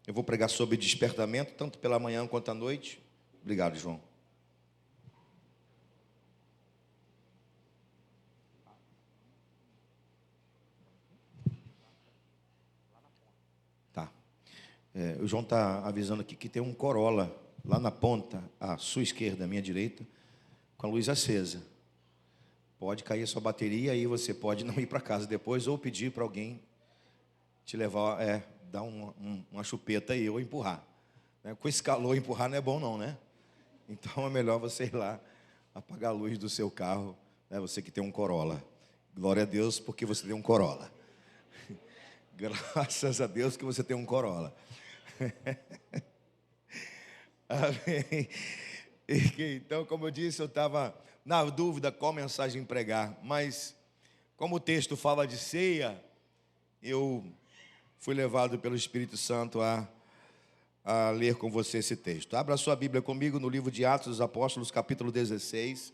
Eu vou pregar sobre despertamento, tanto pela manhã quanto à noite. Obrigado, João. Tá. O João está avisando aqui que tem um Corolla lá na ponta, à sua esquerda, à minha direita, com a luz acesa. Pode cair a sua bateria, aí você pode não ir para casa depois ou pedir para alguém te levar, dar uma chupeta aí ou empurrar. Com esse calor, empurrar não é bom não, né? Então é melhor você ir lá apagar a luz do seu carro, né? Você que tem um Corolla. Glória a Deus porque você tem um Corolla. Graças a Deus que você tem um Corolla. Amém. Então, como eu disse, eu estava na dúvida qual mensagem pregar, mas como o texto fala de ceia, eu fui levado pelo Espírito Santo a ler com você esse texto. Abra a sua Bíblia comigo no livro de Atos dos Apóstolos, capítulo 16.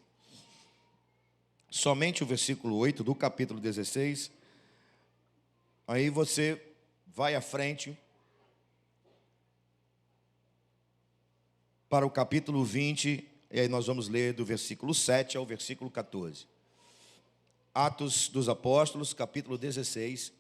Somente o versículo 8 do capítulo 16. Aí você vai à frente para o capítulo 20, e aí nós vamos ler do versículo 7 ao versículo 14. Atos dos Apóstolos, capítulo 16.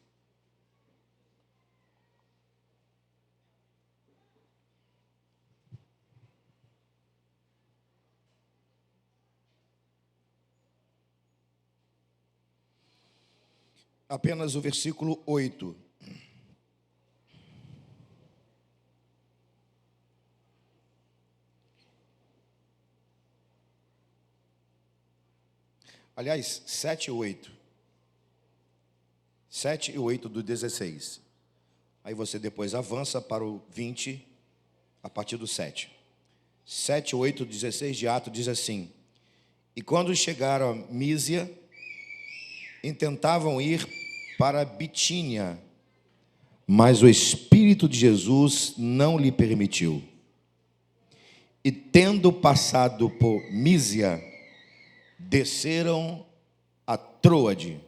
Apenas o versículo 8. Aliás, 7 e 8. 7 e 8 do 16. Aí você depois avança para o 20, a partir do 7. 7, 8, 16 de Atos diz assim: E quando chegaram a Mísia, intentavam ir para Bitínia, mas o Espírito de Jesus não lhe permitiu. E tendo passado por Mísia, desceram a Troade.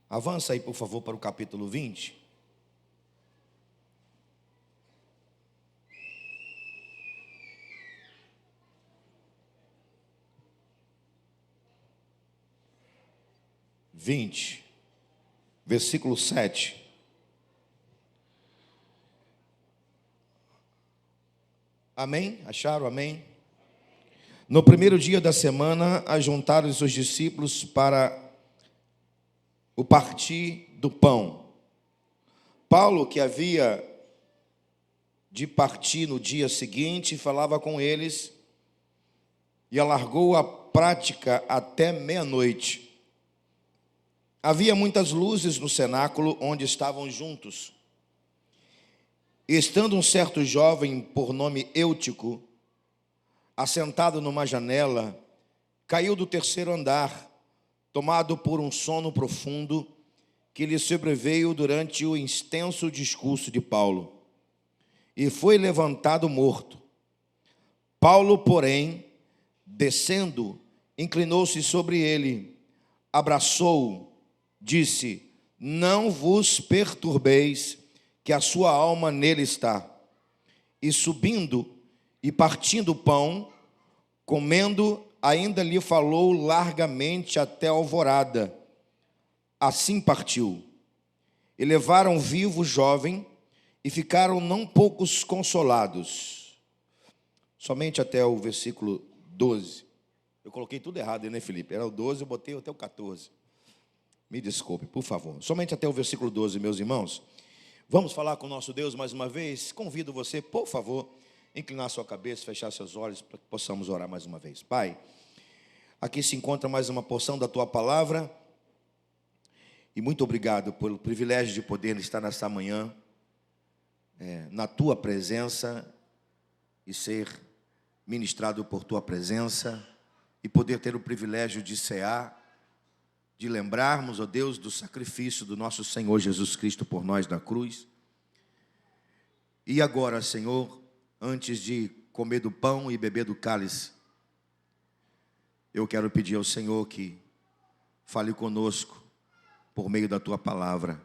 Avança aí, por favor, para o capítulo 20. Versículo 7. Amém? Acharam? Amém? No primeiro dia da semana, ajuntaram-se os discípulos para o partir do pão. Paulo, que havia de partir no dia seguinte, falava com eles e alargou a prática até meia-noite. Havia muitas luzes no cenáculo onde estavam juntos. E estando um certo jovem, por nome Eutico, assentado numa janela, caiu do terceiro andar, tomado por um sono profundo que lhe sobreveio durante o extenso discurso de Paulo, e foi levantado morto. Paulo, porém, descendo, inclinou-se sobre ele, abraçou-o, disse: Não vos perturbeis, que a sua alma nele está. E subindo e partindo o pão, comendo, ainda lhe falou largamente até a alvorada. Assim partiu. E levaram vivo o jovem, e ficaram não poucos consolados. Somente até o versículo 12. Eu coloquei tudo errado, né, Felipe? Era o 12, eu botei até o 14. Me desculpe, por favor. Somente até o versículo 12, meus irmãos. Vamos falar com o nosso Deus mais uma vez? Convido você, por favor, inclinar sua cabeça, fechar seus olhos, para que possamos orar mais uma vez. Pai, aqui se encontra mais uma porção da Tua palavra. E muito obrigado pelo privilégio de poder estar nesta manhã, na Tua presença, e ser ministrado por Tua presença, e poder ter o privilégio de cear, de lembrarmos, ó Deus, do sacrifício do nosso Senhor Jesus Cristo por nós na cruz. E agora, Senhor, antes de comer do pão e beber do cálice, eu quero pedir ao Senhor que fale conosco por meio da Tua palavra,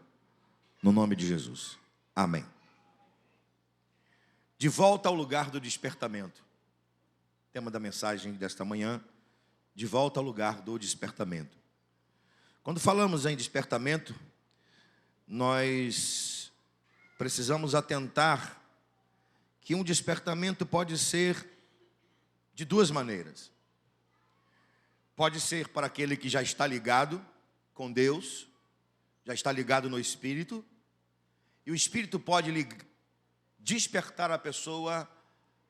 no nome de Jesus. Amém. De volta ao lugar do despertamento. Tema da mensagem desta manhã, de volta ao lugar do despertamento. Quando falamos em despertamento, nós precisamos atentar que um despertamento pode ser de duas maneiras. Pode ser para aquele que já está ligado com Deus, já está ligado no Espírito, e o Espírito pode despertar a pessoa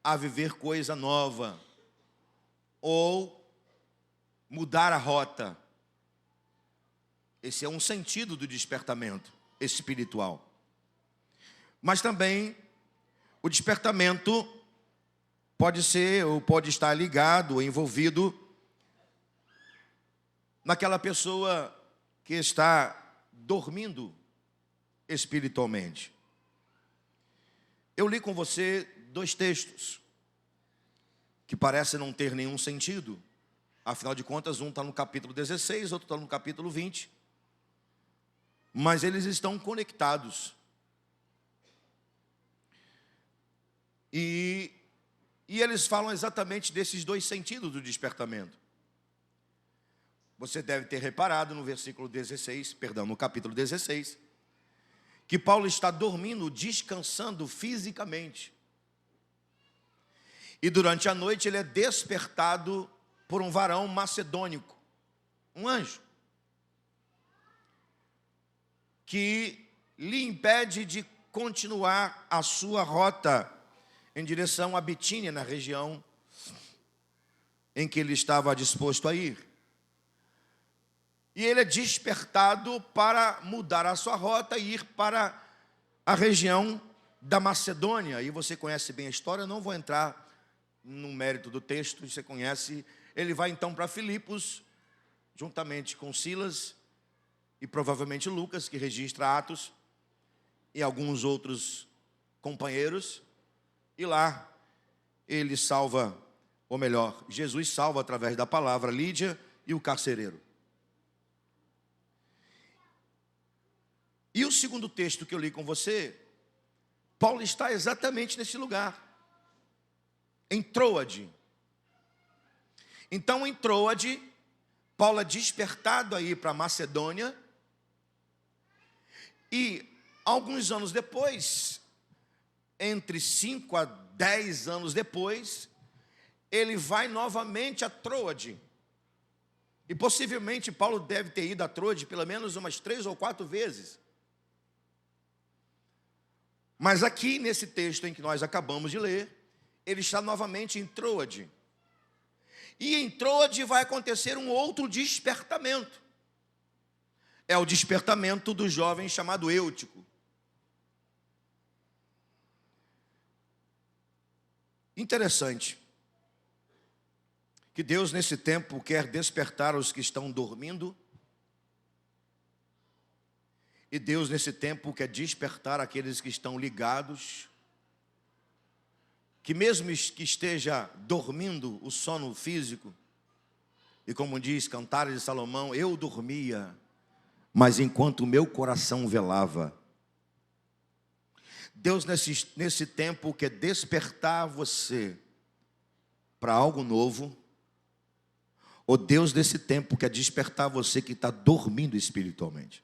a viver coisa nova, ou mudar a rota. Esse é um sentido do despertamento espiritual. Mas também o despertamento pode ser ou pode estar ligado ou envolvido naquela pessoa que está dormindo espiritualmente. Eu li com você dois textos que parecem não ter nenhum sentido. Afinal de contas, um está no capítulo 16, outro está no capítulo 20. Mas eles estão conectados. E eles falam exatamente desses dois sentidos do despertamento. Você deve ter reparado no versículo 16, no capítulo 16, que Paulo está dormindo, descansando fisicamente. E durante a noite ele é despertado por um varão macedônico, um anjo, que lhe impede de continuar a sua rota em direção a Bitínia, na região em que ele estava disposto a ir. E ele é despertado para mudar a sua rota e ir para a região da Macedônia. E você conhece bem a história, eu não vou entrar no mérito do texto, você conhece. Ele vai então para Filipos, juntamente com Silas e provavelmente Lucas, que registra Atos, e alguns outros companheiros. E lá ele salva, ou melhor, Jesus salva através da palavra Lídia e o carcereiro. E o segundo texto que eu li com você, Paulo está exatamente nesse lugar, em Troade. Então, em Troade, Paulo é despertado a ir para a Macedônia, e alguns anos depois, entre 5 a 10 anos depois, ele vai novamente a Troade. E possivelmente Paulo deve ter ido a Troade pelo menos umas 3 ou 4 vezes. Mas aqui nesse texto em que nós acabamos de ler, ele está novamente em Troade. E em Troade vai acontecer um outro despertamento. É o despertamento do jovem chamado Eutico. Interessante que Deus nesse tempo quer despertar os que estão dormindo, e Deus nesse tempo quer despertar aqueles que estão ligados, que mesmo que esteja dormindo o sono físico, e como diz Cantares de Salomão, eu dormia, mas enquanto o meu coração velava. Deus nesse tempo quer despertar você para algo novo, ou Deus nesse tempo quer despertar você que está dormindo espiritualmente.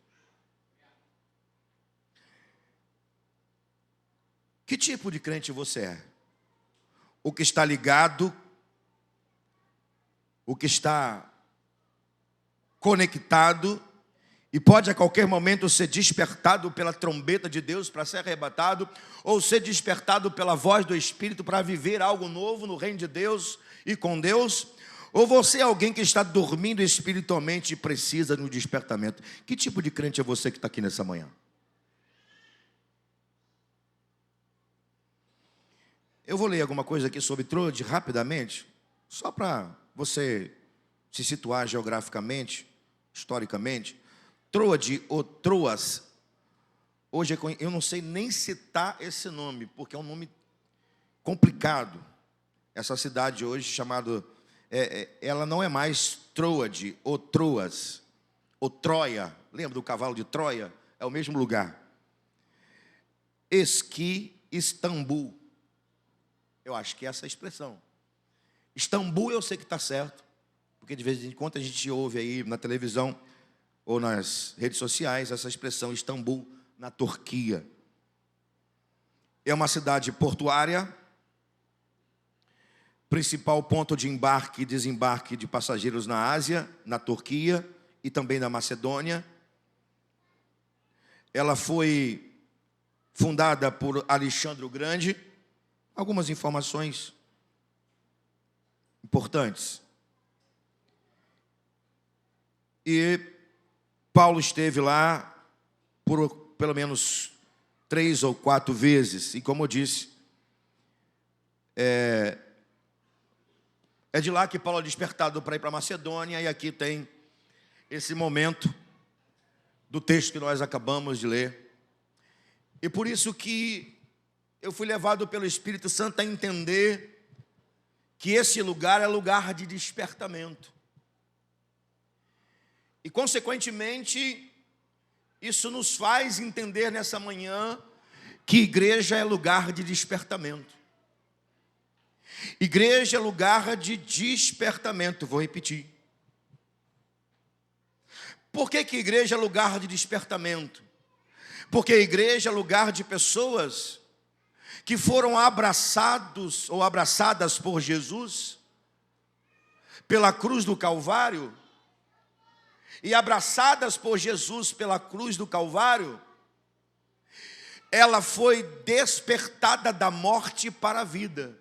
Que tipo de crente você é? O que está ligado, o que está conectado, e pode a qualquer momento ser despertado pela trombeta de Deus para ser arrebatado, ou ser despertado pela voz do Espírito para viver algo novo no reino de Deus e com Deus, ou você é alguém que está dormindo espiritualmente e precisa de um despertamento. Que tipo de crente é você que está aqui nessa manhã? Eu vou ler alguma coisa aqui sobre Troade rapidamente, só para você se situar geograficamente, historicamente. Troade ou Troas, hoje eu não sei nem citar esse nome, porque é um nome complicado. Essa cidade hoje chamada, ela não é mais Troade ou Troas, ou Troia, lembra do cavalo de Troia? É o mesmo lugar. Istambul. Eu acho que é essa a expressão. Istambul eu sei que está certo, porque de vez em quando a gente ouve aí na televisão ou nas redes sociais essa expressão Istambul, na Turquia. É uma cidade portuária, principal ponto de embarque e desembarque de passageiros na Ásia, na Turquia e também na Macedônia. Ela foi fundada por Alexandre o Grande. Algumas informações importantes. E Paulo esteve lá por pelo menos 3 ou 4 vezes. E como eu disse, é de lá que Paulo é despertado para ir para a Macedônia. E aqui tem esse momento do texto que nós acabamos de ler. E por isso que eu fui levado pelo Espírito Santo a entender que esse lugar é lugar de despertamento. E, consequentemente, isso nos faz entender nessa manhã que igreja é lugar de despertamento. Igreja é lugar de despertamento. Vou repetir. Por que igreja é lugar de despertamento? Porque a igreja é lugar de pessoas que foram abraçados ou abraçadas por Jesus pela cruz do Calvário, e abraçadas por Jesus pela cruz do Calvário, ela foi despertada da morte para a vida.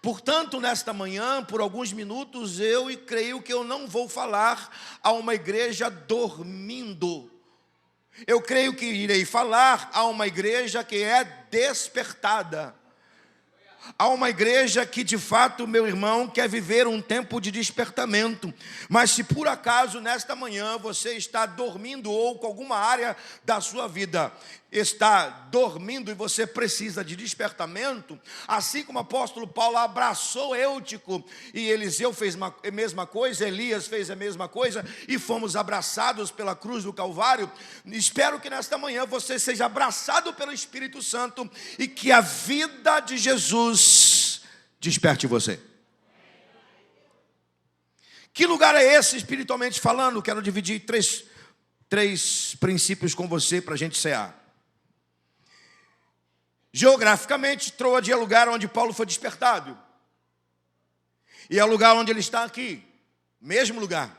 Portanto, nesta manhã, por alguns minutos, eu creio que eu não vou falar a uma igreja dormindo. Eu creio que irei falar a uma igreja que é despertada. Há uma igreja que, de fato, meu irmão, quer viver um tempo de despertamento. Mas se por acaso, nesta manhã, você está dormindo ou com alguma área da sua vida está dormindo e você precisa de despertamento, assim como o apóstolo Paulo abraçou Eutico e Eliseu fez a mesma coisa, Elias fez a mesma coisa e fomos abraçados pela cruz do Calvário, espero que nesta manhã você seja abraçado pelo Espírito Santo e que a vida de Jesus desperte você. Que lugar é esse, espiritualmente falando? Quero dividir três princípios com você para a gente cear. Geograficamente, Troade é o lugar onde Paulo foi despertado. E é o lugar onde ele está aqui. Mesmo lugar.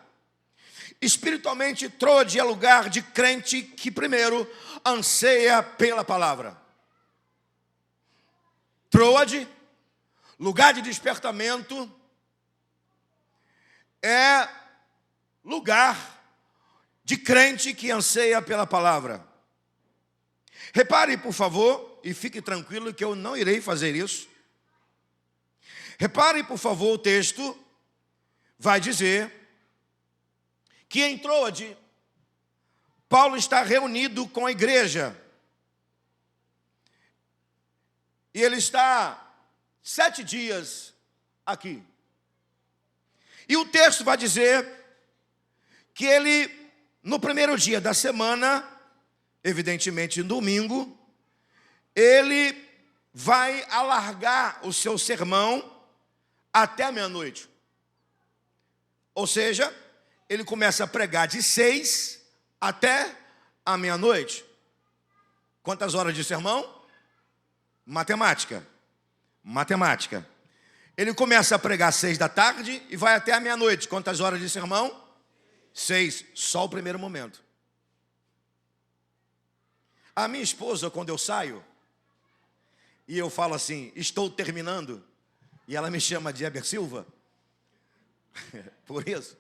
Espiritualmente, Troade é lugar de crente que primeiro anseia pela palavra. Troade, lugar de despertamento, é lugar de crente que anseia pela palavra. Repare, por favor, e fique tranquilo que eu não irei fazer isso. Repare, por favor, o texto vai dizer que em Troade, Paulo está reunido com a igreja. E ele está 7 dias aqui. E o texto vai dizer que ele, no primeiro dia da semana, evidentemente no domingo, ele vai alargar o seu sermão até a meia-noite. Ou seja, ele começa a pregar de 6 até a meia-noite. Quantas horas de sermão? Matemática. Ele começa a pregar às 6 da tarde e vai até a meia-noite. Quantas horas de sermão? 6. Só o primeiro momento. A minha esposa, quando eu saio, e eu falo assim, estou terminando, e ela me chama de Heber Silva, por isso,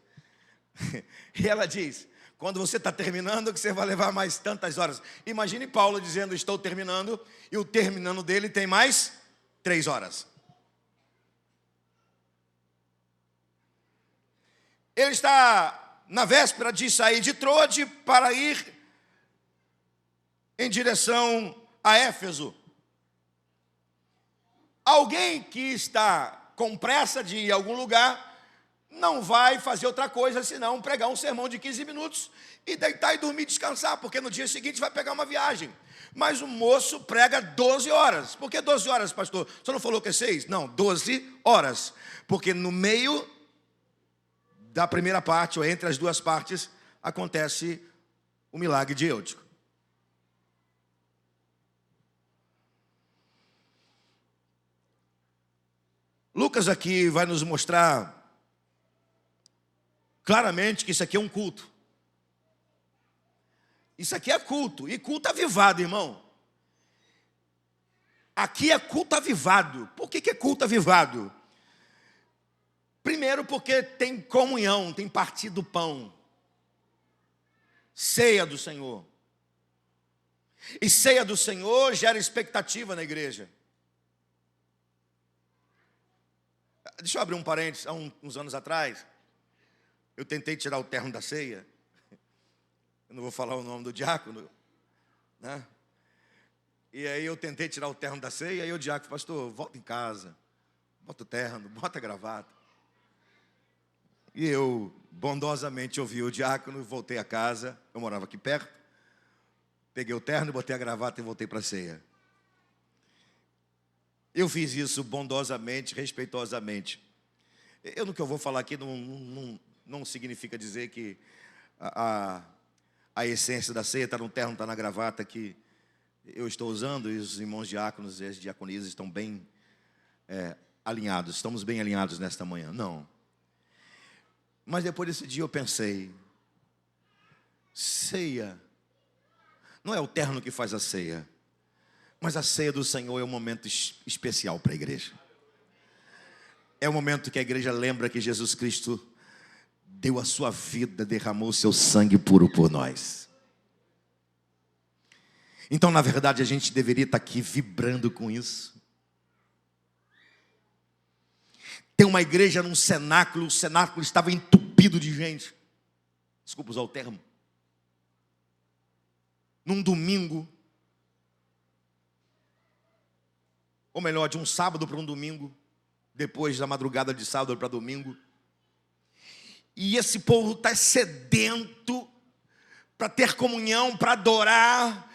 e ela diz, quando você está terminando, que você vai levar mais tantas horas. Imagine Paulo dizendo, estou terminando, e o terminando dele tem mais 3 horas. Ele está na véspera de sair de Troade para ir em direção a Éfeso. Alguém que está com pressa de ir a algum lugar não vai fazer outra coisa senão pregar um sermão de 15 minutos e deitar e dormir e descansar, porque no dia seguinte vai pegar uma viagem. Mas o moço prega 12 horas. Por que 12 horas, pastor? Você não falou que é 6? Não, 12 horas. Porque no meio da primeira parte, ou entre as duas partes, acontece o milagre de Eutico. Lucas aqui vai nos mostrar claramente que isso aqui é um culto. Isso aqui é culto, e culto avivado, irmão. Aqui é culto avivado. Por que é culto avivado? Primeiro porque tem comunhão, tem partido do pão. Ceia do Senhor. E ceia do Senhor gera expectativa na igreja. Deixa eu abrir um parênteses. Há uns anos atrás, eu tentei tirar o terno da ceia. Eu não vou falar o nome do diácono, né? E aí eu tentei tirar o terno da ceia. E aí o diácono, pastor, volta em casa. Bota o terno, bota a gravata. E eu bondosamente ouvi o diácono, voltei a casa. Eu morava aqui perto. Peguei o terno, botei a gravata e voltei para a ceia. Eu fiz isso bondosamente, respeitosamente. No que eu vou falar aqui não significa dizer que a essência da ceia está no terno, está na gravata que eu estou usando, e os irmãos diáconos e as diaconisas estão bem alinhados, estamos bem alinhados nesta manhã. Não. Mas depois desse dia eu pensei, ceia não é o terno que faz a ceia, mas a ceia do Senhor é um momento especial para a igreja. É o momento que a igreja lembra que Jesus Cristo deu a sua vida, derramou o seu sangue puro por nós. Então, na verdade, a gente deveria estar aqui vibrando com isso. Tem uma igreja num cenáculo, o cenáculo estava entupido de gente. Desculpa usar o termo. Num domingo, ou melhor, de um sábado para um domingo, depois da madrugada de sábado para domingo. E esse povo está sedento para ter comunhão, para adorar.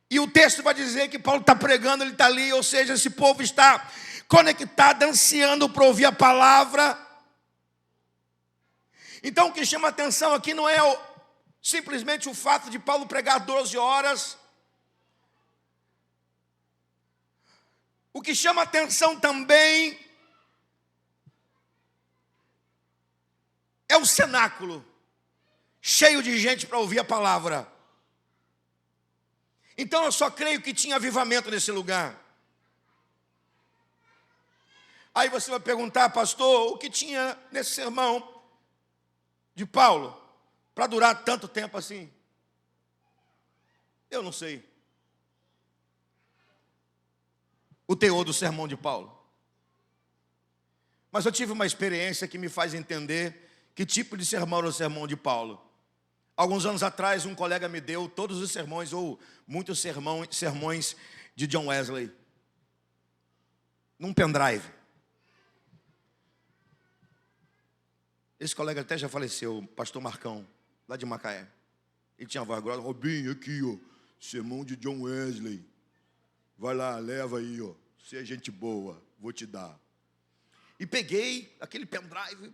E o texto vai dizer que Paulo está pregando, ele está ali, ou seja, esse povo está conectado, ansiando para ouvir a palavra. Então o que chama a atenção aqui não é simplesmente o fato de Paulo pregar 12 horas. O que chama a atenção também é o cenáculo, cheio de gente para ouvir a palavra. Então eu só creio que tinha avivamento nesse lugar. Aí você vai perguntar, pastor, o que tinha nesse sermão de Paulo para durar tanto tempo assim? Eu não sei o teor do sermão de Paulo. Mas eu tive uma experiência que me faz entender que tipo de sermão era o sermão de Paulo. Alguns anos atrás, um colega me deu todos os sermões, ou muitos sermões de John Wesley, num pendrive. Esse colega até já faleceu, o pastor Marcão, lá de Macaé. Ele tinha voz grossa. Robinho, aqui, ó, sermão de John Wesley. Vai lá, leva aí, ó. Você é gente boa, vou te dar. E peguei aquele pendrive,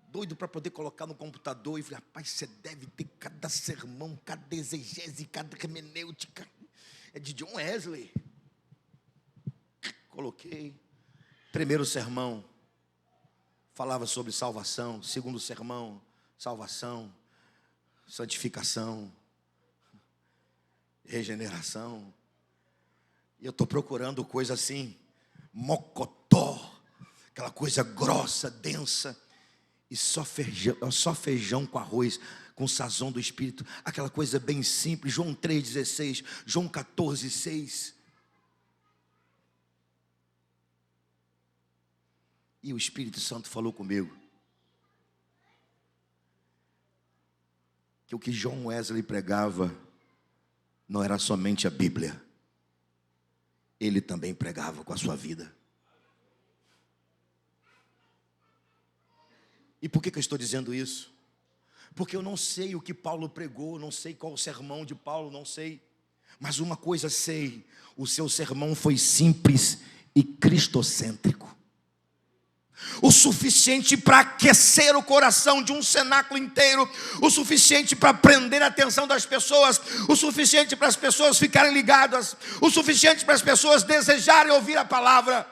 doido para poder colocar no computador, e falei, rapaz, você deve ter cada sermão, cada exegese, cada hermenêutica. É de John Wesley. Coloquei. Primeiro sermão falava sobre salvação. Segundo sermão, salvação, santificação, regeneração. E eu estou procurando coisa assim, mocotó, aquela coisa grossa, densa. E só feijão com arroz, com sazão do Espírito. Aquela coisa bem simples. João 3,16, João 14,6. E o Espírito Santo falou comigo que o que John Wesley pregava não era somente a Bíblia. Ele também pregava com a sua vida. E por que eu estou dizendo isso? Porque eu não sei o que Paulo pregou, não sei qual o sermão de Paulo, não sei. Mas uma coisa sei, o seu sermão foi simples e cristocêntrico. O suficiente para aquecer o coração de um cenáculo inteiro, o suficiente para prender a atenção das pessoas, o suficiente para as pessoas ficarem ligadas, o suficiente para as pessoas desejarem ouvir a palavra.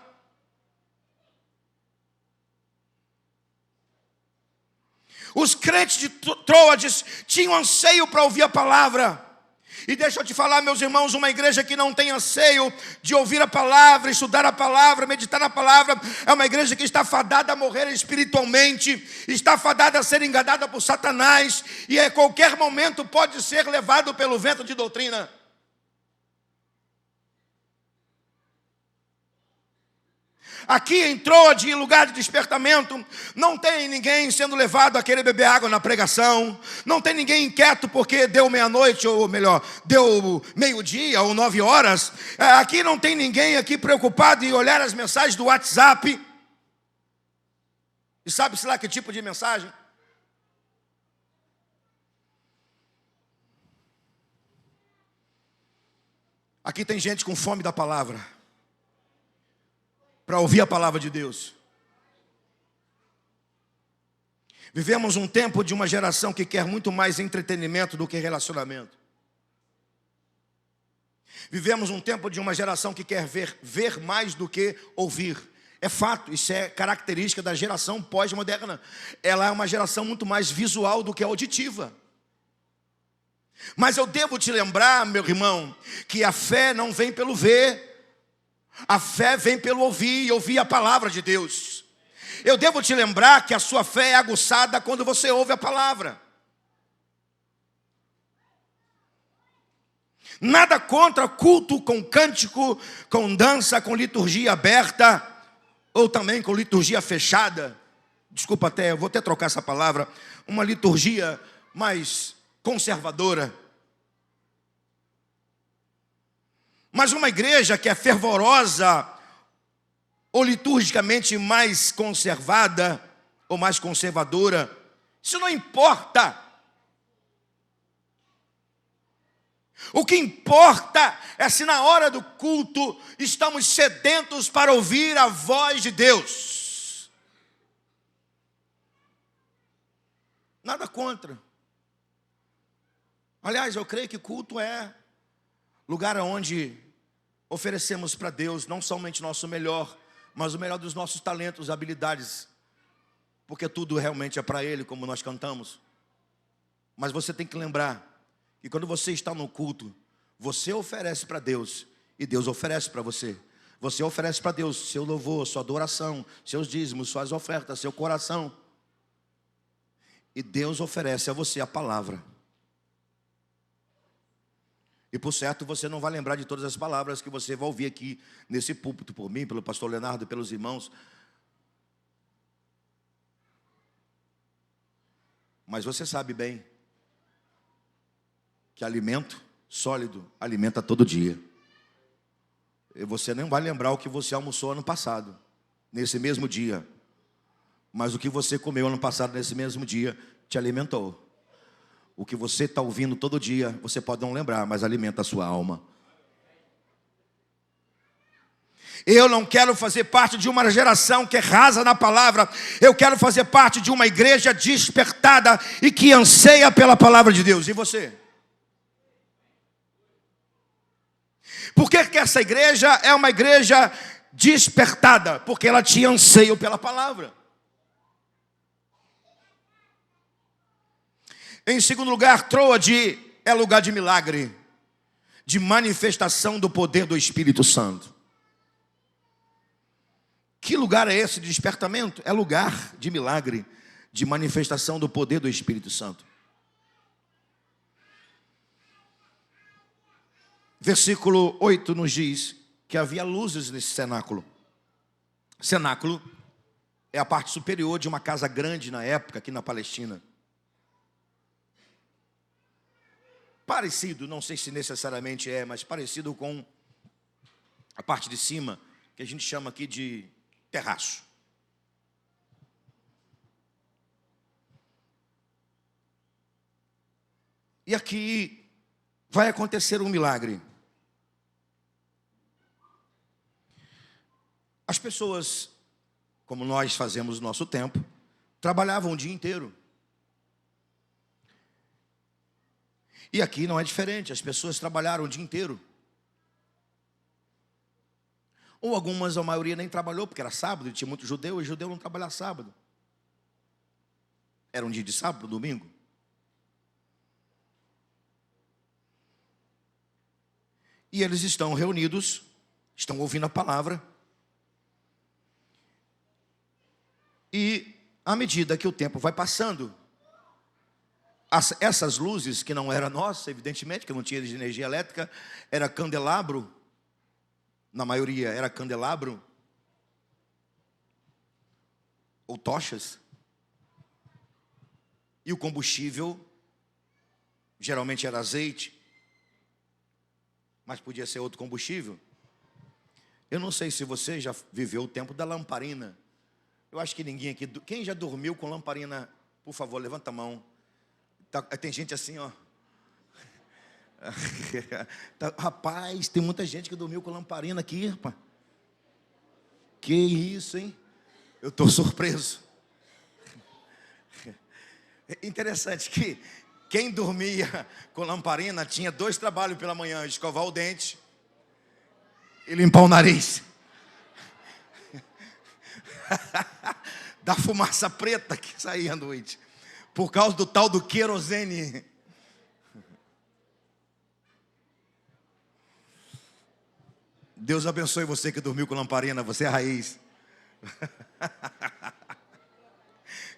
Os crentes de Troades tinham anseio para ouvir a palavra. E deixa eu te falar, meus irmãos, uma igreja que não tem anseio de ouvir a palavra, estudar a palavra, meditar na palavra, é uma igreja que está fadada a morrer espiritualmente, está fadada a ser enganada por Satanás, e a qualquer momento pode ser levado pelo vento de doutrina. Aqui em Troade, em lugar de despertamento, não tem ninguém sendo levado a querer beber água na pregação, não tem ninguém inquieto porque deu meia-noite, ou melhor, deu meio-dia ou 9 horas. Aqui não tem ninguém aqui preocupado em olhar as mensagens do WhatsApp. E sabe-se lá que tipo de mensagem? Aqui tem gente com fome da palavra, para ouvir a palavra de Deus. Vivemos um tempo de uma geração que quer muito mais entretenimento do que relacionamento. Vivemos um tempo de uma geração que quer ver mais do que ouvir. É fato, isso é característica da geração pós-moderna. Ela é uma geração muito mais visual do que auditiva. Mas eu devo te lembrar, meu irmão, que a fé não vem pelo ver. A fé vem pelo ouvir, e ouvir a palavra de Deus. Eu devo te lembrar que a sua fé é aguçada quando você ouve a palavra. Nada contra culto com cântico, com dança, com liturgia aberta, ou também com liturgia fechada. Desculpa até, eu vou até trocar essa palavra. Uma liturgia mais conservadora. Mas uma igreja que é fervorosa, ou liturgicamente mais conservada, ou mais conservadora, isso não importa. O que importa é se na hora do culto estamos sedentos para ouvir a voz de Deus. Nada contra. Aliás, eu creio que culto é lugar onde oferecemos para Deus não somente nosso melhor, mas o melhor dos nossos talentos, habilidades, porque tudo realmente é para Ele, como nós cantamos. Mas você tem que lembrar que quando você está no culto, você oferece para Deus e Deus oferece para você. Você oferece para Deus seu louvor, sua adoração, seus dízimos, suas ofertas, seu coração. E Deus oferece a você a palavra. E por certo você não vai lembrar de todas as palavras que você vai ouvir aqui nesse púlpito, por mim, pelo pastor Leonardo, pelos irmãos. Mas você sabe bem que alimento sólido alimenta todo dia. E você nem vai lembrar o que você almoçou ano passado, nesse mesmo dia. Mas o que você comeu ano passado, nesse mesmo dia, te alimentou. O que você está ouvindo todo dia, você pode não lembrar, mas alimenta a sua alma. Eu não quero fazer parte de uma geração que é rasa na palavra. Eu quero fazer parte de uma igreja despertada e que anseia pela palavra de Deus. E você? Por que essa igreja é uma igreja despertada? Porque ela tinha anseio pela palavra. Em segundo lugar, Troade é lugar de milagre, de manifestação do poder do Espírito Santo. Que lugar é esse de despertamento? É lugar de milagre, de manifestação do poder do Espírito Santo. Versículo 8 nos diz que havia luzes nesse cenáculo. Cenáculo é a parte superior de uma casa grande na época, aqui na Palestina. Parecido, não sei se necessariamente é, mas parecido com a parte de cima, que a gente chama aqui de terraço. E aqui vai acontecer um milagre. As pessoas, como nós fazemos no nosso tempo, trabalhavam o dia inteiro. E aqui não é diferente, as pessoas trabalharam o dia inteiro. Ou algumas, a maioria nem trabalhou, porque era sábado, e tinha muito judeu, e judeu não trabalhava sábado. Era um dia de sábado, domingo. E eles estão reunidos, estão ouvindo a palavra. E à medida que o tempo vai passando, essas luzes, que não era nossa, evidentemente, que não tinha de energia elétrica, era candelabro, na maioria era candelabro, ou tochas, e o combustível, geralmente era azeite, mas podia ser outro combustível. Eu não sei se você já viveu o tempo da lamparina. Eu acho que ninguém aqui... Quem já dormiu com lamparina, por favor, levanta a mão. Tem gente assim, ó. Rapaz, tem muita gente que dormiu com lamparina aqui, rapaz. Que isso, hein? Eu estou surpreso. É interessante que quem dormia com lamparina tinha 2 trabalhos pela manhã: escovar o dente e limpar o nariz. Da fumaça preta que saía à noite, por causa do tal do querosene. Deus abençoe você que dormiu com lamparina, você é a raiz.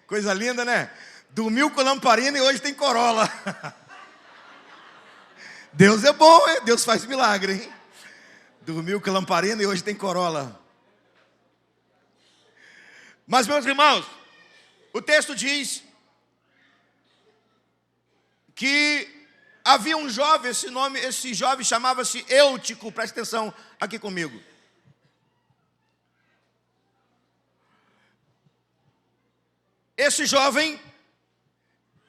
Coisa linda, né? Dormiu com lamparina e hoje tem Corolla. Deus é bom, hein? Deus faz milagre, hein? Dormiu com lamparina e hoje tem Corolla. Mas, meus irmãos, o texto diz que havia um jovem, esse jovem chamava-se Eutico. Presta atenção aqui comigo. Esse jovem,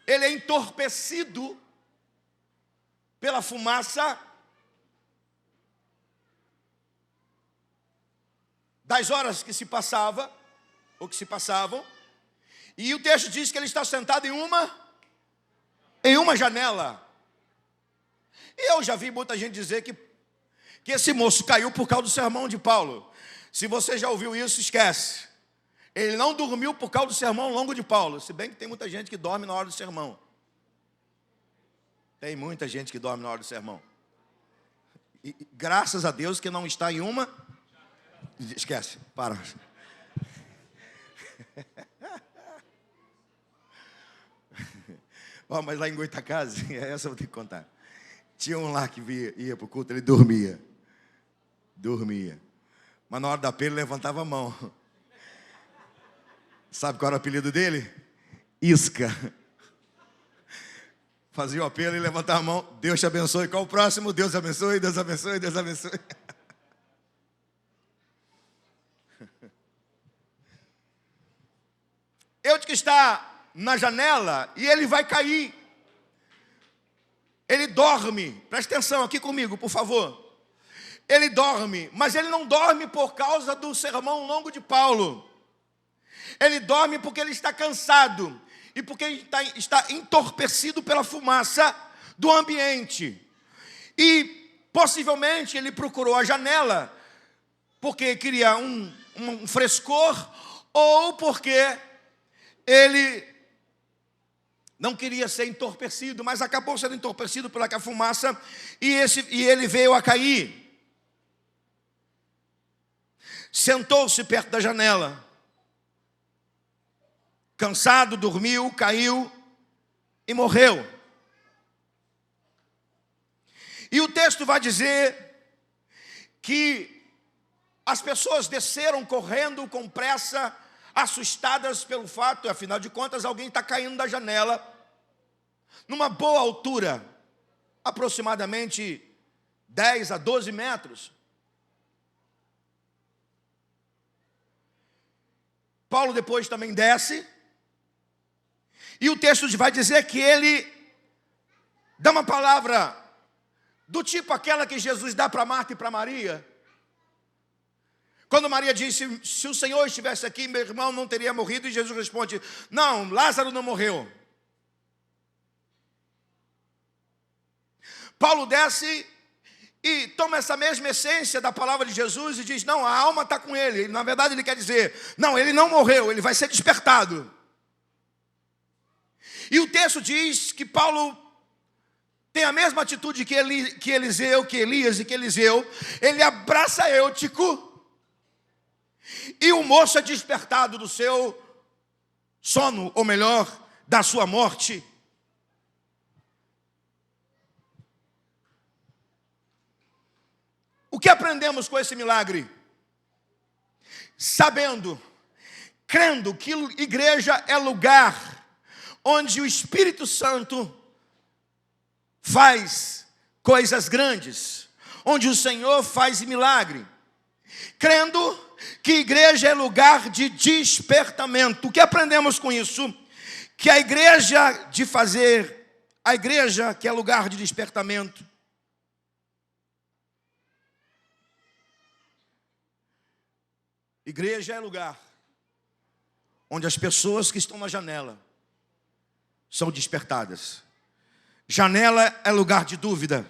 ele é entorpecido pela fumaça das horas que se passava, ou que se passavam, e o texto diz que ele está sentado em uma janela. E eu já vi muita gente dizer que esse moço caiu por causa do sermão de Paulo. Se você já ouviu isso, esquece. Ele não dormiu por causa do sermão longo de Paulo, se bem que tem muita gente que dorme na hora do sermão. Tem muita gente que dorme na hora do sermão. E graças a Deus que não está em uma... Esquece, para. Oh, mas lá em Goitacazes, essa eu vou ter que contar. Tinha um lá que ia para o culto, ele dormia. Mas na hora da apelo ele levantava a mão. Sabe qual era o apelido dele? Isca. Fazia o apelo e levantava a mão. Deus te abençoe. Qual o próximo? Deus abençoe, Deus abençoe, Deus abençoe. Eutico está na janela e ele vai cair. Ele dorme. Presta atenção aqui comigo, por favor. Ele dorme, mas ele não dorme por causa do sermão longo de Paulo. Ele dorme porque ele está cansado e porque ele está entorpecido pela fumaça do ambiente. E possivelmente ele procurou a janela porque queria um frescor, ou porque ele não queria ser entorpecido, mas acabou sendo entorpecido pela fumaça e ele veio a cair. Sentou-se perto da janela. Cansado, dormiu, caiu e morreu. E o texto vai dizer que as pessoas desceram correndo com pressa, assustadas pelo fato, afinal de contas, alguém está caindo da janela, numa boa altura, aproximadamente 10 a 12 metros. Paulo depois também desce, e o texto vai dizer que ele dá uma palavra do tipo aquela que Jesus dá para Marta e para Maria. Quando Maria disse, se o Senhor estivesse aqui, meu irmão não teria morrido. E Jesus responde, não, Lázaro não morreu. Paulo desce e toma essa mesma essência da palavra de Jesus e diz, não, a alma está com ele. Na verdade ele quer dizer, não, ele não morreu, ele vai ser despertado. E o texto diz que Paulo tem a mesma atitude que Eliseu, que Elias e que Eliseu. Ele abraça Eutico e o moço é despertado do seu sono, ou melhor, da sua morte. O que aprendemos com esse milagre? Sabendo, crendo que igreja é lugar onde o Espírito Santo faz coisas grandes, onde o Senhor faz milagre. Crendo que igreja é lugar de despertamento. O que aprendemos com isso? Que a igreja que é lugar de despertamento, igreja é lugar onde as pessoas que estão na janela são despertadas. Janela é lugar de dúvida.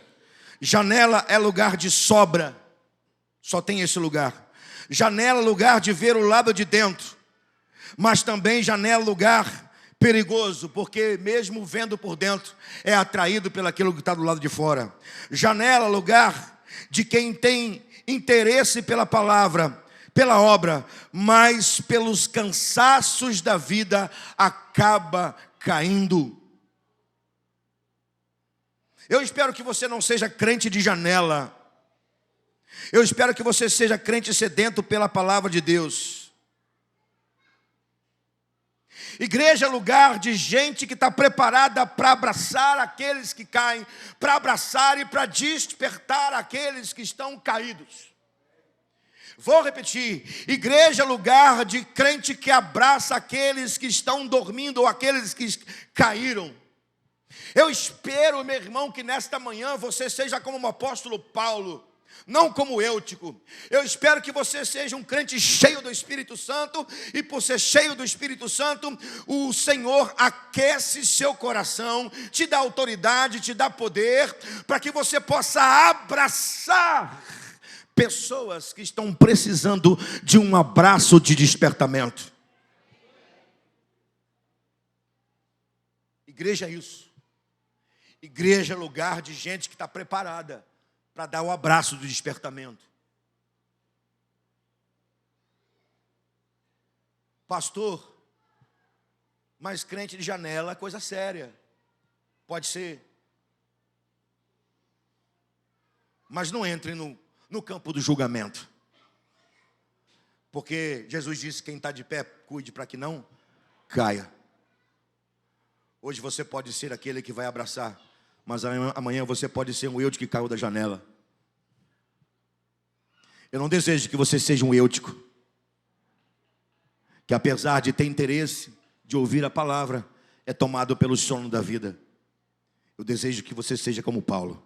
Janela é lugar de sobra. Só tem esse lugar. Janela é lugar de ver o lado de dentro. Mas também janela é lugar perigoso, porque mesmo vendo por dentro, é atraído pelaquilo que está do lado de fora. Janela é lugar de quem tem interesse pela palavra, pela obra, mas pelos cansaços da vida acaba caindo. Eu espero que você não seja crente de janela. Eu espero que você seja crente sedento pela palavra de Deus. Igreja é lugar de gente que está preparada para abraçar aqueles que caem, para abraçar e para despertar aqueles que estão caídos. Vou repetir, igreja é lugar de crente que abraça aqueles que estão dormindo ou aqueles que caíram. Eu espero, meu irmão, que nesta manhã você seja como o apóstolo Paulo, não como Eutico. Eu espero que você seja um crente cheio do Espírito Santo, e por ser cheio do Espírito Santo, o Senhor aquece seu coração, te dá autoridade, te dá poder, para que você possa abraçar pessoas que estão precisando de um abraço de despertamento. Igreja é isso. Igreja é lugar de gente que está preparada para dar o abraço do despertamento. Pastor, mas crente de janela é coisa séria. Pode ser. Mas não entre no campo do julgamento. Porque Jesus disse, quem está de pé, cuide para que não caia. Hoje você pode ser aquele que vai abraçar, mas amanhã você pode ser um Eutico que caiu da janela. Eu não desejo que você seja um Eutico que, apesar de ter interesse de ouvir a palavra, é tomado pelo sono da vida. Eu desejo que você seja como Paulo,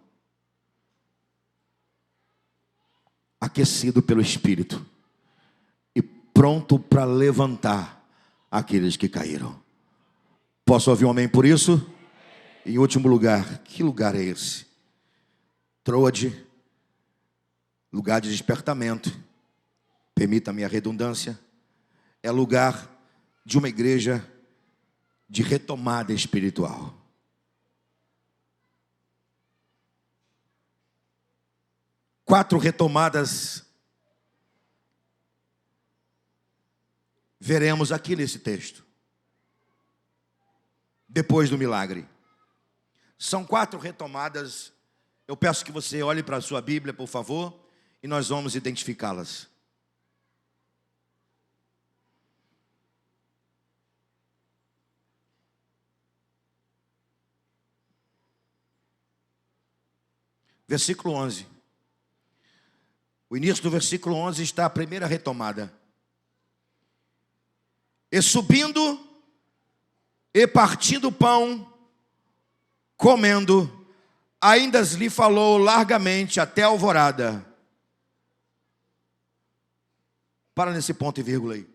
aquecido pelo Espírito e pronto para levantar aqueles que caíram. Posso ouvir um amém por isso? Em último lugar, que lugar é esse? Troade, lugar de despertamento, permita-me a redundância, é lugar de uma igreja de retomada espiritual. Quatro retomadas veremos aqui nesse texto, depois do milagre. São 4 retomadas. Eu peço que você olhe para a sua Bíblia, por favor, e nós vamos identificá-las. Versículo 11. O início do versículo 11 está a primeira retomada. E subindo e partindo o pão, comendo, ainda lhe falou largamente até a alvorada. Para nesse ponto e vírgula aí.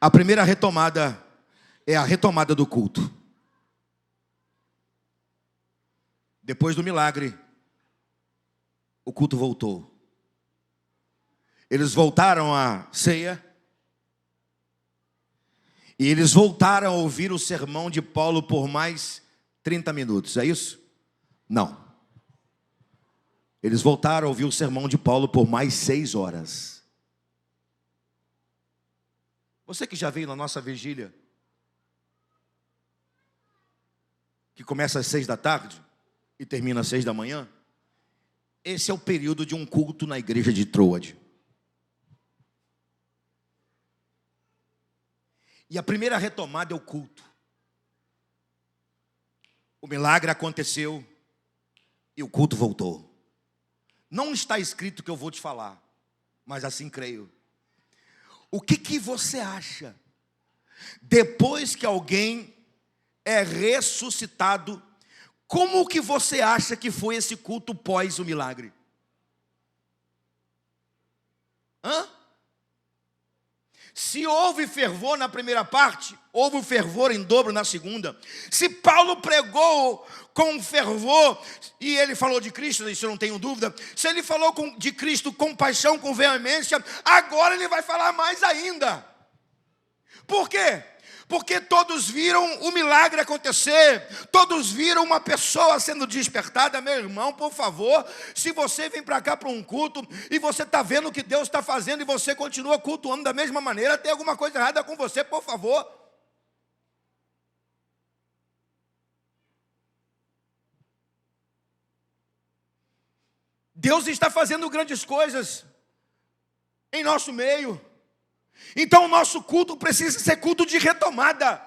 A primeira retomada é a retomada do culto. Depois do milagre, o culto voltou. Eles voltaram à ceia. E eles voltaram a ouvir o sermão de Paulo por mais 30 minutos. É isso? Não. Eles voltaram a ouvir o sermão de Paulo por mais 6 horas. Você que já veio na nossa vigília, que começa às 6 da tarde e termina às 6 da manhã, esse é o período de um culto na igreja de Troade. E a primeira retomada é o culto. O milagre aconteceu e o culto voltou. Não está escrito que eu vou te falar, mas assim creio. O que você acha? Depois que alguém é ressuscitado, como que você acha que foi esse culto pós o milagre? Se houve fervor na primeira parte, houve o fervor em dobro na segunda. Se Paulo pregou com fervor, e ele falou de Cristo, isso eu não tenho dúvida. Se ele falou de Cristo com paixão, com veemência, agora ele vai falar mais ainda. Por quê? Porque todos viram o milagre acontecer, todos viram uma pessoa sendo despertada. Meu irmão, por favor, se você vem para cá para um culto e você está vendo o que Deus está fazendo e você continua cultuando da mesma maneira, tem alguma coisa errada com você, por favor. Deus está fazendo grandes coisas em nosso meio. Então o nosso culto precisa ser culto de retomada.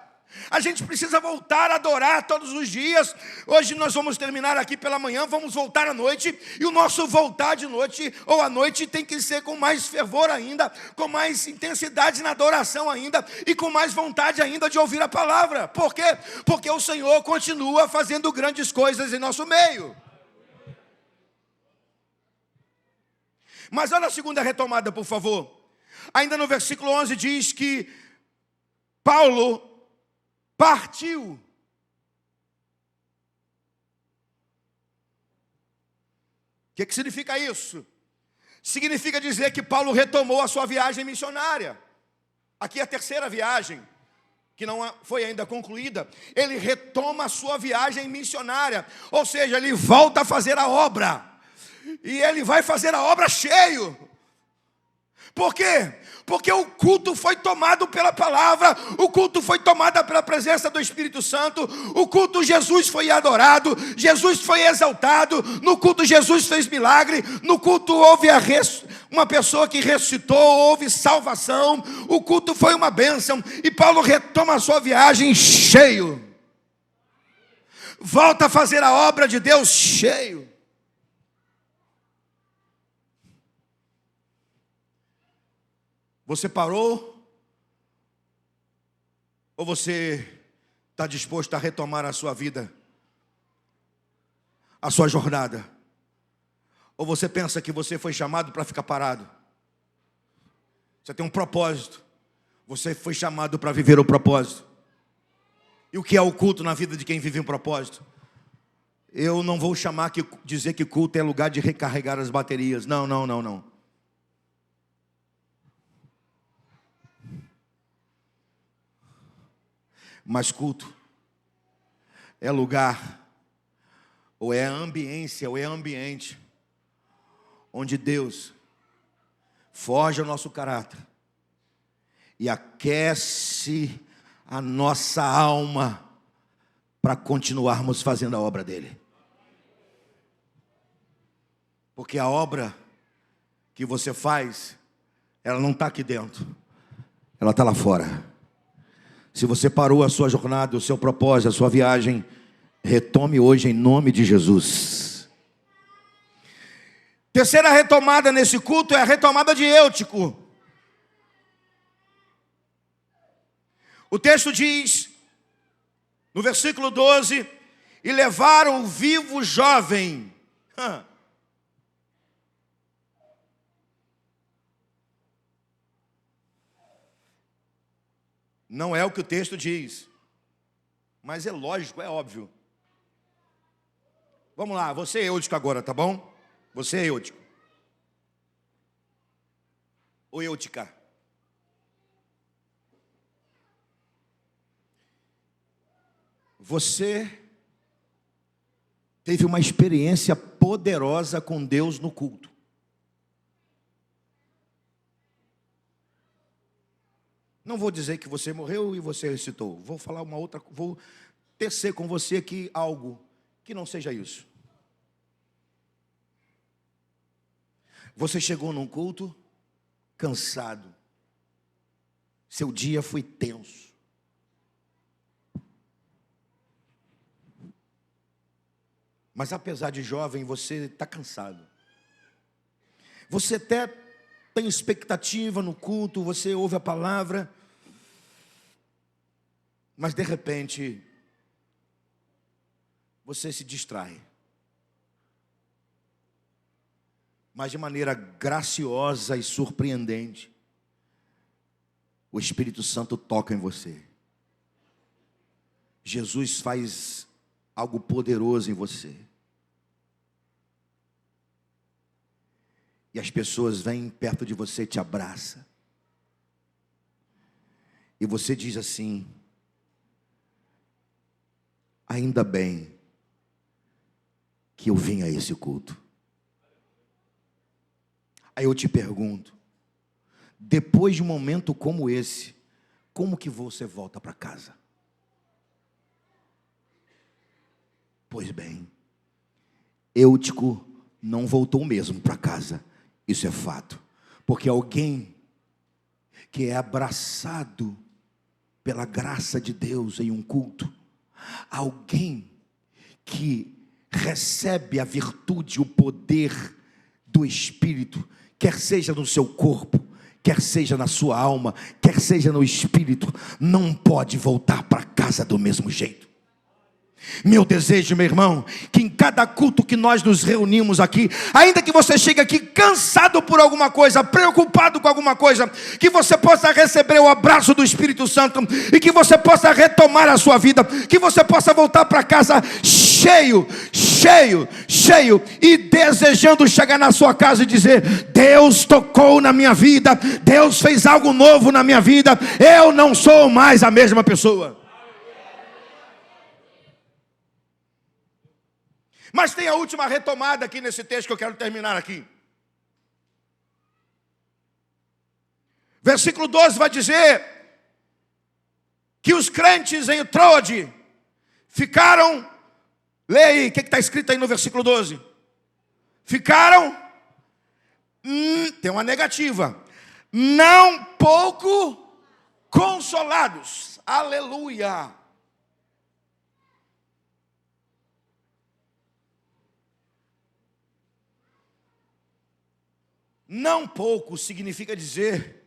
A gente precisa voltar a adorar todos os dias. Hoje nós vamos terminar aqui pela manhã, vamos voltar à noite. E o nosso voltar de noite ou à noite tem que ser com mais fervor ainda, com mais intensidade na adoração ainda, e com mais vontade ainda de ouvir a palavra. Por quê? Porque o Senhor continua fazendo grandes coisas em nosso meio. Mas olha a segunda retomada, por favor. Ainda no versículo 11 diz que Paulo partiu. O que significa isso? Significa dizer que Paulo retomou a sua viagem missionária. Aqui é a terceira viagem, que não foi ainda concluída. Ele retoma a sua viagem missionária, ou seja, ele volta a fazer a obra. E ele vai fazer a obra cheio. Por quê? Porque o culto foi tomado pela palavra, o culto foi tomado pela presença do Espírito Santo, o culto Jesus foi adorado, Jesus foi exaltado, no culto Jesus fez milagre, no culto houve uma pessoa que ressuscitou, houve salvação, o culto foi uma bênção, e Paulo retoma a sua viagem cheio, volta a fazer a obra de Deus cheio. Você parou? Ou você está disposto a retomar a sua vida? A sua jornada? Ou você pensa que você foi chamado para ficar parado? Você tem um propósito. Você foi chamado para viver o propósito. E o que é o culto na vida de quem vive um propósito? Eu não vou dizer que culto é lugar de recarregar as baterias. Não. Mas culto é lugar, ou é ambiência, ou é ambiente, onde Deus forja o nosso caráter e aquece a nossa alma para continuarmos fazendo a obra dele. Porque a obra que você faz, ela não está aqui dentro, ela está lá fora. Se você parou a sua jornada, o seu propósito, a sua viagem, retome hoje em nome de Jesus. Terceira retomada nesse culto é a retomada de Eutico. O texto diz, no versículo 12, e levaram o vivo jovem. Não é o que o texto diz, mas é lógico, é óbvio. Vamos lá, você é Eutico agora, tá bom? Você é Eutico. Ou Eutica. Você teve uma experiência poderosa com Deus no culto. Não vou dizer que você morreu e você ressuscitou. Vou falar uma outra, vou tecer com você aqui algo que não seja isso. Você chegou num culto cansado. Seu dia foi tenso. Mas apesar de jovem, você está cansado. Você até tem expectativa no culto, você ouve a palavra, mas de repente você se distrai. Mas de maneira graciosa e surpreendente, o Espírito Santo toca em você. Jesus faz algo poderoso em você. E as pessoas vêm perto de você e te abraçam. E você diz assim: ainda bem que eu vim a esse culto. Aí eu te pergunto, depois de um momento como esse, como que você volta para casa? Pois bem, Eutico não voltou mesmo para casa. Isso é fato. Porque alguém que é abraçado pela graça de Deus em um culto, alguém que recebe a virtude, o poder do Espírito, quer seja no seu corpo, quer seja na sua alma, quer seja no Espírito, não pode voltar para casa do mesmo jeito. Meu desejo, meu irmão, que em cada culto que nós nos reunimos aqui, ainda que você chegue aqui cansado por alguma coisa, preocupado com alguma coisa, que você possa receber o abraço do Espírito Santo e que você possa retomar a sua vida, que você possa voltar para casa cheio e desejando chegar na sua casa e dizer: Deus tocou na minha vida, Deus fez algo novo na minha vida, eu não sou mais a mesma pessoa. Mas tem a última retomada aqui nesse texto que eu quero terminar aqui. Versículo 12 vai dizer que os crentes em Troade ficaram, leia aí, o que está escrito aí no versículo 12? Ficaram, tem uma negativa, não pouco consolados. Aleluia. Não pouco significa dizer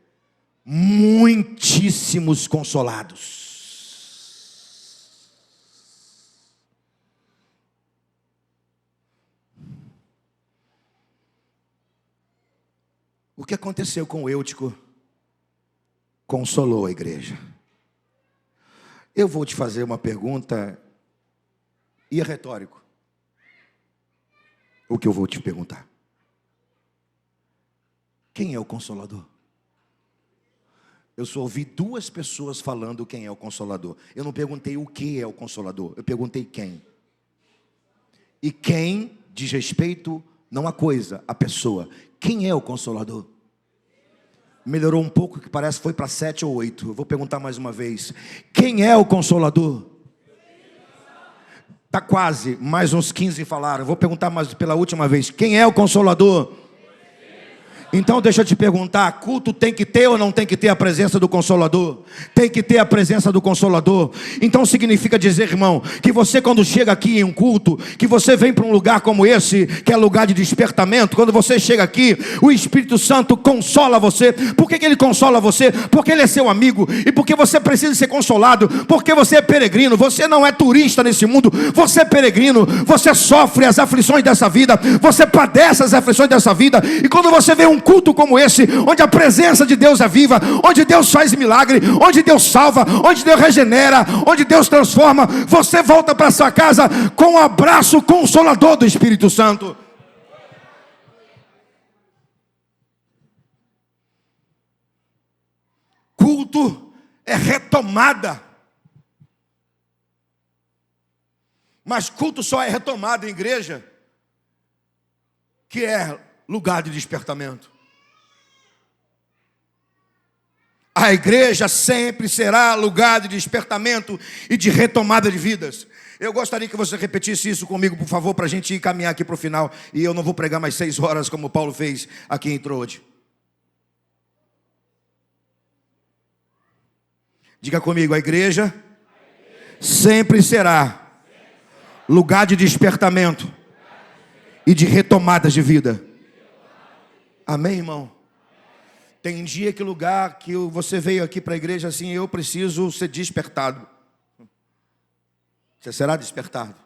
muitíssimos consolados. O que aconteceu com o Eutico consolou a igreja. Eu vou te fazer uma pergunta, e é retórico. O que eu vou te perguntar? Quem é o Consolador? Eu só ouvi duas pessoas falando quem é o Consolador. Eu não perguntei o que é o Consolador, eu perguntei quem. E quem diz respeito não a coisa, a pessoa. Quem é o Consolador? Melhorou um pouco, que parece que foi para 7 ou 8. Eu vou perguntar mais uma vez. Quem é o Consolador? Está quase, mais uns 15 falaram. Eu vou perguntar mais pela última vez. Quem é o Consolador? Então deixa eu te perguntar, culto tem que ter ou não tem que ter a presença do Consolador? Tem que ter a presença do Consolador. Então significa dizer, irmão, que você quando chega aqui em um culto, que você vem para um lugar como esse, que é lugar de despertamento, quando você chega aqui, o Espírito Santo consola você. Por que ele consola você? Porque ele é seu amigo, e porque você precisa ser consolado, porque você é peregrino, você não é turista nesse mundo, você é peregrino, você sofre as aflições dessa vida, você padece as aflições dessa vida, e quando você vê um culto como esse, onde a presença de Deus é viva, onde Deus faz milagre, onde Deus salva, onde Deus regenera, onde Deus transforma, você volta para sua casa com um abraço consolador do Espírito Santo. Culto é retomada, mas culto só é retomado em igreja que é lugar de despertamento. A igreja sempre será lugar de despertamento e de retomada de vidas. Eu gostaria que você repetisse isso comigo, por favor, para a gente ir caminhar aqui para o final. E eu não vou pregar mais 6 horas como Paulo fez aqui em Troade. Diga comigo, a igreja sempre será lugar de despertamento e de retomadas de vida. Amém, irmão? Tem dia que lugar que você veio aqui para a igreja assim, eu preciso ser despertado. Você será despertado.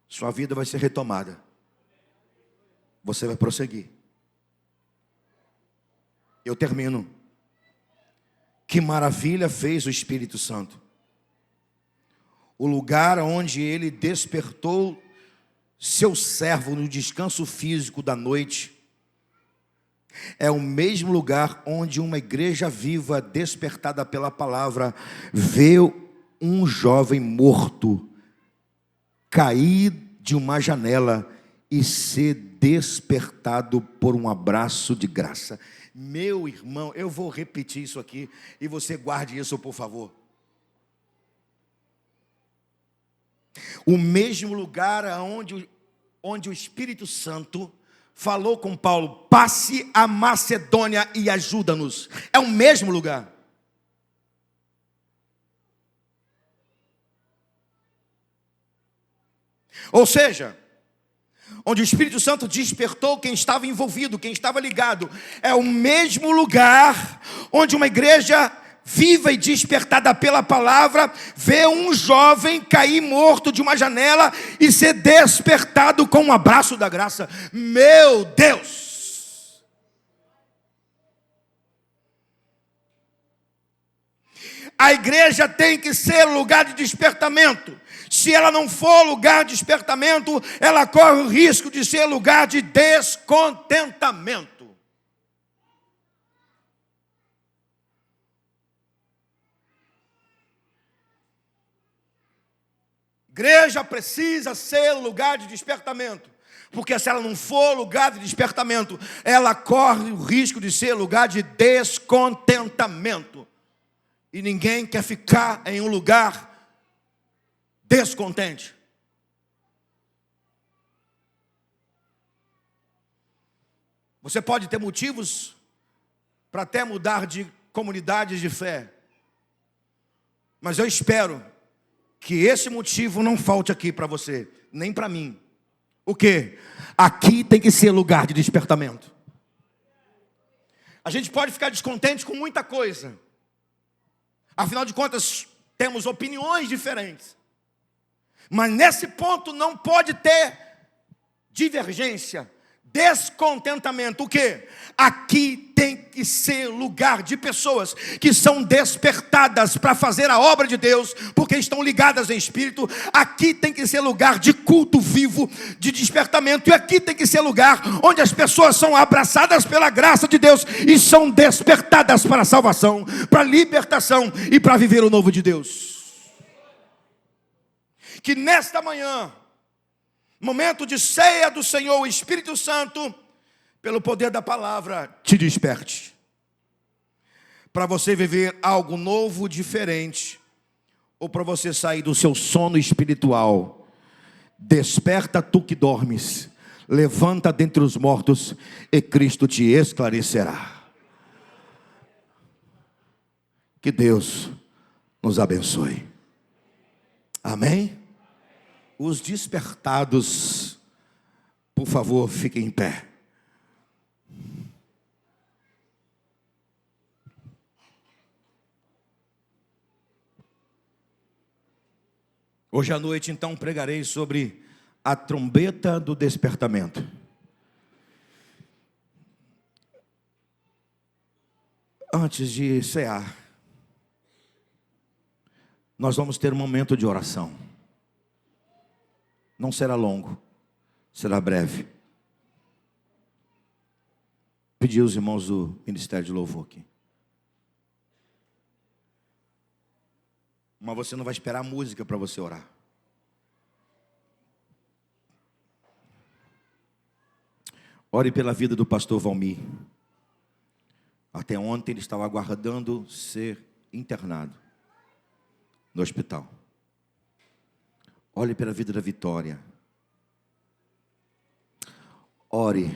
Sua vida vai ser retomada. Você vai prosseguir. Eu termino. Que maravilha fez o Espírito Santo. O lugar onde ele despertou seu servo no descanso físico da noite é o mesmo lugar onde uma igreja viva, despertada pela palavra, vê um jovem morto cair de uma janela e ser despertado por um abraço de graça. Meu irmão, eu vou repetir isso aqui e você guarde isso, por favor. O mesmo lugar onde o Espírito Santo falou com Paulo, passe a Macedônia e ajuda-nos. É o mesmo lugar. Ou seja, onde o Espírito Santo despertou quem estava envolvido, quem estava ligado. É o mesmo lugar onde uma igreja viva e despertada pela palavra, vê um jovem cair morto de uma janela e ser despertado com um abraço da graça. Meu Deus! A igreja tem que ser lugar de despertamento. Se ela não for lugar de despertamento, ela corre o risco de ser lugar de descontentamento. Igreja precisa ser lugar de despertamento, porque se ela não for lugar de despertamento, ela corre o risco de ser lugar de descontentamento. E ninguém quer ficar em um lugar descontente. Você pode ter motivos para até mudar de comunidades de fé, mas eu espero que esse motivo não falte aqui para você, nem para mim. O quê? Aqui tem que ser lugar de despertamento. A gente pode ficar descontente com muita coisa. Afinal de contas, temos opiniões diferentes. Mas nesse ponto não pode ter divergência, descontentamento. O quê? Aqui tem que ser lugar de pessoas que são despertadas para fazer a obra de Deus, porque estão ligadas em espírito. Aqui tem que ser lugar de culto vivo, de despertamento. E aqui tem que ser lugar onde as pessoas são abraçadas pela graça de Deus e são despertadas para a salvação, para a libertação e para viver o novo de Deus. Que nesta manhã, momento de ceia do Senhor, o Espírito Santo, pelo poder da palavra, te desperte. Para você viver algo novo, diferente, ou para você sair do seu sono espiritual. Desperta tu que dormes, levanta dentre os mortos e Cristo te esclarecerá. Que Deus nos abençoe. Amém? Os despertados, por favor, fiquem em pé. Hoje à noite, então, pregarei sobre a trombeta do despertamento. Antes de cear, nós vamos ter um momento de oração. Não será longo, será breve. Pedir aos irmãos do Ministério de Louvor aqui. Mas você não vai esperar a música para você orar. Ore pela vida do pastor Valmir. Até ontem ele estava aguardando ser internado no hospital. Ore pela vida da Vitória. Ore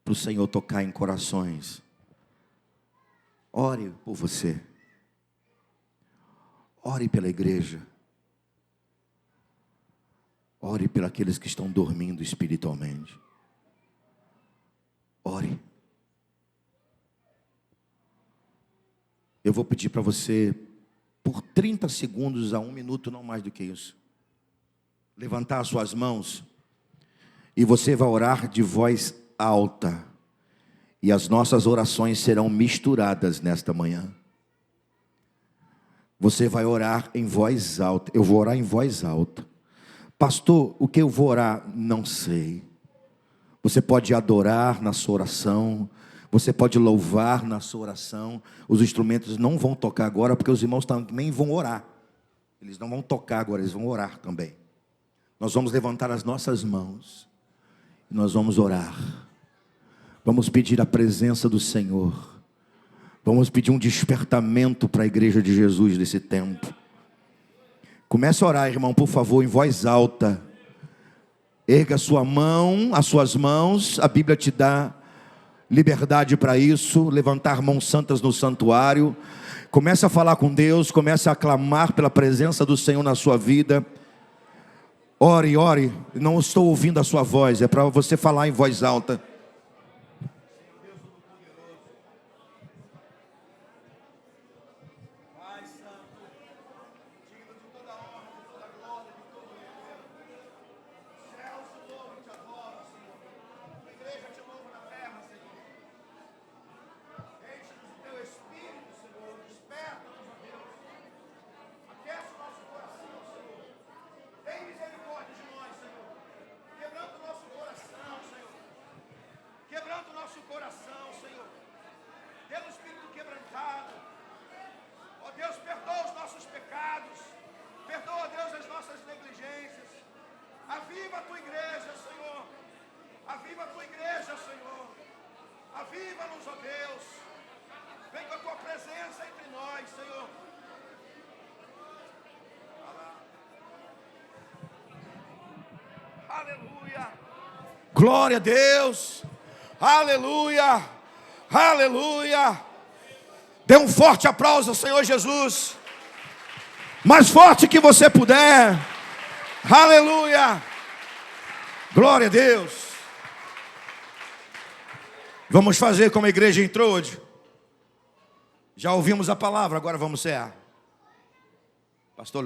para o Senhor tocar em corações. Ore por você. Ore pela igreja. Ore por aqueles que estão dormindo espiritualmente. Ore. Eu vou pedir para você, por 30 segundos a 1 minuto, não mais do que isso, levantar as suas mãos e você vai orar de voz alta. E as nossas orações serão misturadas nesta manhã. Você vai orar em voz alta. Eu vou orar em voz alta. Pastor, o que eu vou orar? Não sei. Você pode adorar na sua oração. Você pode louvar na sua oração. Os instrumentos não vão tocar agora, porque os irmãos também vão orar. Eles não vão tocar agora, eles vão orar também. Nós vamos levantar as nossas mãos. E nós vamos orar. Vamos pedir a presença do Senhor. Vamos pedir um despertamento para a igreja de Jesus nesse tempo. Comece a orar, irmão, por favor, em voz alta. Erga a sua mão, as suas mãos. A Bíblia te dá liberdade para isso. Levantar mãos santas no santuário. Comece a falar com Deus. Comece a clamar pela presença do Senhor na sua vida. Ore, ore. Não estou ouvindo a sua voz. É para você falar em voz alta. Aviva a tua igreja, Senhor. Aviva a tua igreja, Senhor. Aviva-nos, ó Deus. Vem com a tua presença entre nós, Senhor. Aleluia. Glória a Deus. Aleluia. Aleluia. Dê um forte aplauso ao Senhor Jesus. Mais forte que você puder. Aleluia. Glória a Deus. Vamos fazer como a igreja entrou hoje. Já ouvimos a palavra, agora vamos cear. Pastor